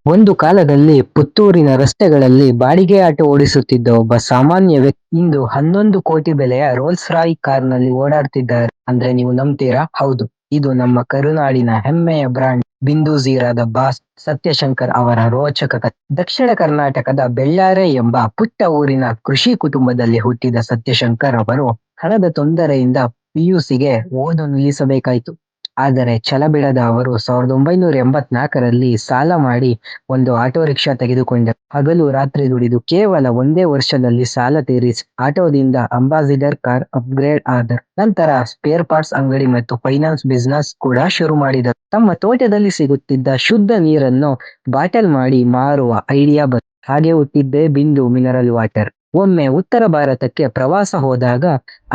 ಒಂದು ಕಾಲದಲ್ಲಿ ಪುತ್ತೂರಿನ ರಸ್ತೆಗಳಲ್ಲಿ ಬಾಡಿಗೆ ಆಟೋ ಓಡಿಸುತ್ತಿದ್ದ ಒಬ್ಬ ಸಾಮಾನ್ಯ ವ್ಯಕ್ತಿ ಇಂದು 11 ಕೋಟಿ ಬೆಲೆಯ ರೋಲ್ಸ್ ರಾಯ್ ಕಾರ್ನಲ್ಲಿ ಓಡಾಡ್ತಿದ್ದಾರೆ ಅಂದ್ರೆ ನೀವು ನಂಬ್ತೀರಾ? ಹೌದು, ಇದು ನಮ್ಮ ಕರುನಾಡಿನ ಹೆಮ್ಮೆಯ ಬ್ರಾಂಡ್ ಬಿಂದು ಬಾಸ್ ಸತ್ಯಶಂಕರ್ ಅವರ ರೋಚಕ ಕಥೆ. ದಕ್ಷಿಣ ಕರ್ನಾಟಕದ ಬೆಳ್ಳಾರೆ ಎಂಬ ಪುಟ್ಟ ಊರಿನ ಕೃಷಿ ಕುಟುಂಬದಲ್ಲಿ ಹುಟ್ಟಿದ ಸತ್ಯಶಂಕರ್ ಅವರು ಹಣದ ತೊಂದರೆಯಿಂದ ಪಿಯುಸಿಗೆ ಓದು ನಿಲ್ಲಿಸಬೇಕಾಯಿತು. ಆದರೆ ಛಲ ಬಿಡದ ಅವರು 1984ರಲ್ಲಿ ಸಾಲ ಮಾಡಿ ಒಂದು ಆಟೋ ರಿಕ್ಷಾ ತೆಗೆದುಕೊಂಡರು. ಹಗಲು ರಾತ್ರಿ ದುಡಿದು ಕೇವಲ ಒಂದೇ ವರ್ಷದಲ್ಲಿ ಸಾಲ ತೀರಿಸಿ ಆಟೋದಿಂದ ಅಂಬಾಸಿಡರ್ ಕಾರ್ ಅಪ್ಗ್ರೇಡ್ ಆದರು. ನಂತರ ಸ್ಪೇರ್ ಪಾರ್ಟ್ಸ್ ಅಂಗಡಿ ಮತ್ತು ಫೈನಾನ್ಸ್ ಬಿಸಿನೆಸ್ ಕೂಡ ಶುರು ಮಾಡಿದರು. ತಮ್ಮ ತೋಟದಲ್ಲಿ ಸಿಗುತ್ತಿದ್ದ ಶುದ್ಧ ನೀರನ್ನು ಬಾಟಲ್ ಮಾಡಿ ಮಾರುವ ಐಡಿಯಾ ಬಂತು. ಹಾಗೆ ಹುಟ್ಟಿದ್ದೇ ಬಿಂದು ಮಿನರಲ್ ವಾಟರ್. ಒಮ್ಮೆ ಉತ್ತರ ಭಾರತಕ್ಕೆ ಪ್ರವಾಸ ಹೋದಾಗ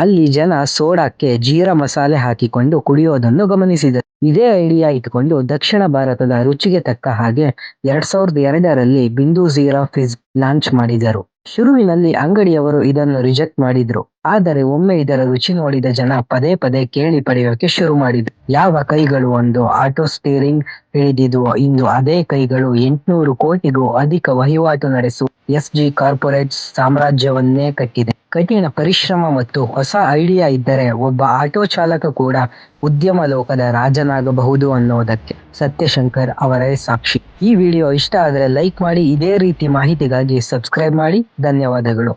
ಅಲ್ಲಿ ಜನ ಸೋಡಾಕ್ಕೆ ಜೀರಾ ಮಸಾಲೆ ಹಾಕಿಕೊಂಡು ಕುಡಿಯೋದನ್ನು ಗಮನಿಸಿದರು. ಇದೇ ಐಡಿಯಾ ಇಟ್ಕೊಂಡು ದಕ್ಷಿಣ ಭಾರತದ ರುಚಿಗೆ ತಕ್ಕ ಹಾಗೆ 2002ರಲ್ಲಿ ಬಿಂದು ಜೀರಾ ಫಿಜ್ ಲಾಂಚ್ ಮಾಡಿದರು. ಶುರುವಿನಲ್ಲಿ ಅಂಗಡಿಯವರು ಇದನ್ನು ರಿಜೆಕ್ಟ್ ಮಾಡಿದ್ರು. ಆದರೆ ಒಮ್ಮೆ ಇದರ ರುಚಿ ನೋಡಿದ ಜನ ಪದೇ ಪದೇ ಕೇಳಿ ಪಡೆಯೋಕೆ ಶುರು ಮಾಡಿದ್ರು. ಯಾವ ಕೈಗಳು ಒಂದು ಆಟೋ ಸ್ಟೀರಿಂಗ್ ಹಿಡಿದಿದ್ವೋ ಇಂದು ಅದೇ ಕೈಗಳು 800 ಕೋಟಿಗೂ ಅಧಿಕ ವಹಿವಾಟು ನಡೆಸುವ ಎಸ್ಜಿ ಕಾರ್ಪೊರೇಟ್ ಸಾಮ್ರಾಜ್ಯವನ್ನೇ ಕಟ್ಟಿದೆ. ಕಠಿಣ ಪರಿಶ್ರಮ ಮತ್ತು ಹೊಸ ಐಡಿಯಾ ಇದ್ದರೆ ಒಬ್ಬ ಆಟೋ ಚಾಲಕ ಕೂಡ ಉದ್ಯಮ ಲೋಕದ ರಾಜನಾಗಬಹುದು ಅನ್ನೋದಕ್ಕೆ ಸತ್ಯಶಂಕರ್ ಅವರೇ ಸಾಕ್ಷಿ. ಈ ವಿಡಿಯೋ ಇಷ್ಟ ಆದರೆ ಲೈಕ್ ಮಾಡಿ. ಇದೇ ರೀತಿ ಮಾಹಿತಿಗಾಗಿ ಸಬ್ಸ್ಕ್ರೈಬ್ ಮಾಡಿ. ಧನ್ಯವಾದಗಳು.